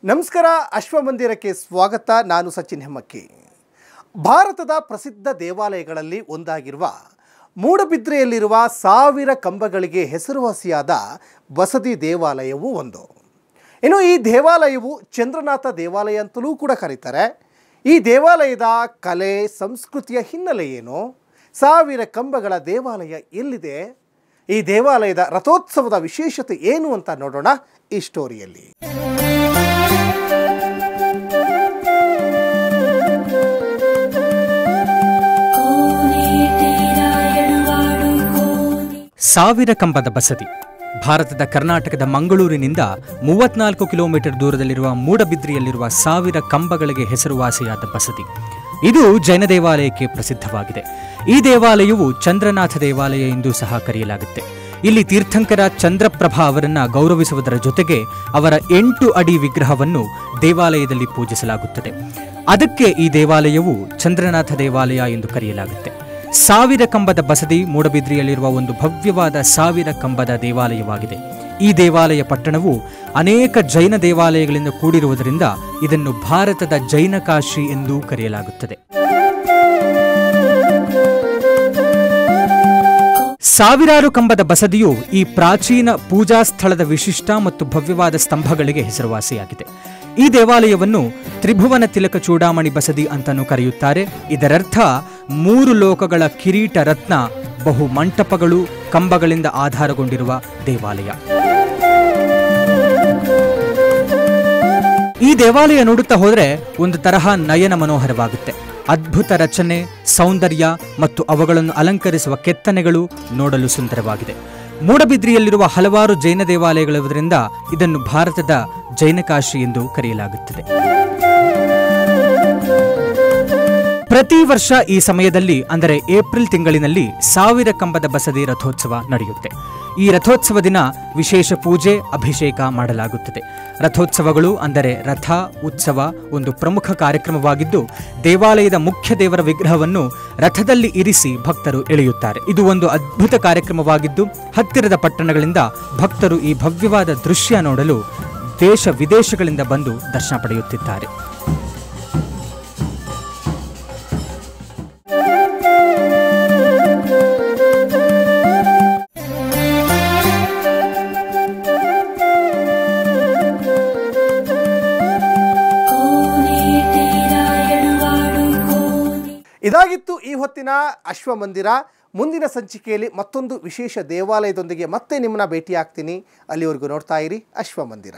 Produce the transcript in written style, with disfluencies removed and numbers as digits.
ನಮಸ್ಕಾರ ಅಶ್ವಮಂದಿರಕ್ಕೆ ಸ್ವಾಗತ. ನಾನು ಸಚಿನ್ ಹೆಮ್ಮಕ್ಕಿ. ಭಾರತದ ಪ್ರಸಿದ್ಧ ದೇವಾಲಯಗಳಲ್ಲಿ ಒಂದಾಗಿರುವ ಮೂಡಬಿದ್ರೆಯಲ್ಲಿರುವ 1000 ಕಂಬಗಳಿಗೆ ಹೆಸರುವಾಸಿಯಾದ ಬಸದಿ ದೇವಾಲಯವು ಒಂದು. ಇನ್ನು ಈ ದೇವಾಲಯವು ಚಂದ್ರನಾಥ ದೇವಾಲಯ ಅಂತಲೂ ಕೂಡ ಕರೀತಾರೆ. ಈ ದೇವಾಲಯದ ಕಲೆ ಸಂಸ್ಕೃತಿಯ ಹಿನ್ನೆಲೆ ಏನು? 1000 ಕಂಬಗಳ ದೇವಾಲಯ ಎಲ್ಲಿದೆ? ಈ ದೇವಾಲಯದ ರಥೋತ್ಸವದ ವಿಶೇಷತೆ ಏನು ಅಂತ ನೋಡೋಣ ಈ ಸ್ಟೋರಿಯಲ್ಲಿ. ಸಾವಿರ ಕಂಬದ ಬಸದಿ ಭಾರತದ ಕರ್ನಾಟಕದ ಮಂಗಳೂರಿನಿಂದ 34 ಕಿಲೋಮೀಟರ್ ದೂರದಲ್ಲಿರುವ ಮೂಡಬಿದ್ರಿಯಲ್ಲಿರುವ 1000 ಕಂಬಗಳಿಗೆ ಹೆಸರುವಾಸಿಯಾದ ಬಸದಿ. ಇದು ಜೈನ ದೇವಾಲಯಕ್ಕೆ ಪ್ರಸಿದ್ಧವಾಗಿದೆ. ಈ ದೇವಾಲಯವು ಚಂದ್ರನಾಥ ದೇವಾಲಯ ಎಂದು ಸಹ ಕರೆಯಲಾಗುತ್ತೆ. ಇಲ್ಲಿ ತೀರ್ಥಂಕರ ಚಂದ್ರಪ್ರಭಾ ಅವರನ್ನ ಗೌರವಿಸುವುದರ ಜೊತೆಗೆ ಅವರ 8 ಅಡಿ ವಿಗ್ರಹವನ್ನು ದೇವಾಲಯದಲ್ಲಿ ಪೂಜಿಸಲಾಗುತ್ತದೆ. ಅದಕ್ಕೆ ಈ ದೇವಾಲಯವು ಚಂದ್ರನಾಥ ದೇವಾಲಯ ಎಂದು ಕರೆಯಲಾಗುತ್ತೆ. 1000 ಕಂಬದ ಬಸದಿ ಮೂಡಬಿದ್ರಿಯಲ್ಲಿರುವ ಒಂದು ಭವ್ಯವಾದ 1000 ಕಂಬದ ದೇವಾಲಯವಾಗಿದೆ. ಈ ದೇವಾಲಯ ಪಟ್ಟಣವು ಅನೇಕ ಜೈನ ದೇವಾಲಯಗಳಿಂದ ಕೂಡಿರುವುದರಿಂದ ಇದನ್ನು ಭಾರತದ ಜೈನ ಕಾಶಿ ಎಂದು ಕರೆಯಲಾಗುತ್ತದೆ. 1000 ಕಂಬದ ಬಸದಿಯು ಈ ಪ್ರಾಚೀನ ಪೂಜಾ ಸ್ಥಳದ ವಿಶಿಷ್ಟ ಮತ್ತು ಭವ್ಯವಾದ ಸ್ತಂಭಗಳಿಗೆ ಹೆಸರುವಾಸಿಯಾಗಿದೆ. ಈ ದೇವಾಲಯವನ್ನು ತ್ರಿಭುವನ ತಿಲಕ ಚೂಡಾಮಣಿ ಬಸದಿ ಅಂತಲೂ ಕರೆಯುತ್ತಾರೆ. ಇದರರ್ಥ 3 ಲೋಕಗಳ ಕಿರೀಟ ರತ್ನ ಬಹು ಮಂಟಪಗಳು ಕಂಬಗಳಿಂದ ಆಧಾರಗೊಂಡಿರುವ ದೇವಾಲಯ. ಈ ದೇವಾಲಯ ನೋಡುತ್ತಾ ಹೋದರೆ ಒಂದು ತರಹ ನಯನ ಮನೋಹರವಾಗುತ್ತೆ. ಅದ್ಭುತ ರಚನೆ, ಸೌಂದರ್ಯ ಮತ್ತು ಅವುಗಳನ್ನು ಅಲಂಕರಿಸುವ ಕೆತ್ತನೆಗಳು ನೋಡಲು ಸುಂದರವಾಗಿದೆ. ಮೂಡಬಿದ್ರಿಯಲ್ಲಿರುವ ಹಲವಾರು ಜೈನ ದೇವಾಲಯಗಳಿರುವುದರಿಂದ ಇದನ್ನು ಭಾರತದ ಜೈನ ಕಾಶಿ ಎಂದು ಕರೆಯಲಾಗುತ್ತದೆ. ಪ್ರತಿ ವರ್ಷ ಈ ಸಮಯದಲ್ಲಿ ಅಂದರೆ ಏಪ್ರಿಲ್ ತಿಂಗಳಿನಲ್ಲಿ 1000 ಕಂಬದ ಬಸದಿ ರಥೋತ್ಸವ ನಡೆಯುತ್ತೆ. ಈ ರಥೋತ್ಸವ ದಿನ ವಿಶೇಷ ಪೂಜೆ, ಅಭಿಷೇಕ ಮಾಡಲಾಗುತ್ತದೆ. ರಥೋತ್ಸವಗಳು ಅಂದರೆ ರಥ ಉತ್ಸವ ಒಂದು ಪ್ರಮುಖ ಕಾರ್ಯಕ್ರಮವಾಗಿದ್ದು, ದೇವಾಲಯದ ಮುಖ್ಯ ದೇವರ ವಿಗ್ರಹವನ್ನು ರಥದಲ್ಲಿ ಇರಿಸಿ ಭಕ್ತರು ಎಳೆಯುತ್ತಾರೆ. ಇದು ಒಂದು ಅದ್ಭುತ ಕಾರ್ಯಕ್ರಮವಾಗಿದ್ದು, ಹತ್ತಿರದ ಪಟ್ಟಣಗಳಿಂದ ಭಕ್ತರು ಈ ಭವ್ಯವಾದ ದೃಶ್ಯ ನೋಡಲು ದೇಶ ವಿದೇಶಗಳಿಂದ ಬಂದು ದರ್ಶನ ಪಡೆಯುತ್ತಿದ್ದಾರೆ. ಇದಾಗಿತ್ತು ಈ ಹೊತ್ತಿನ ಅಶ್ವಮಂದಿರ. ಮುಂದಿನ ಸಂಚಿಕೆಯಲ್ಲಿ ಮತ್ತೊಂದು ವಿಶೇಷ ದೇವಾಲಯದೊಂದಿಗೆ ಮತ್ತೆ ನಿಮ್ಮನ್ನ ಭೇಟಿ ಆಗ್ತೀನಿ. ಅಲ್ಲಿವರೆಗೂ ನೋಡ್ತಾ ಇರಿ ಅಶ್ವಮಂದಿರ.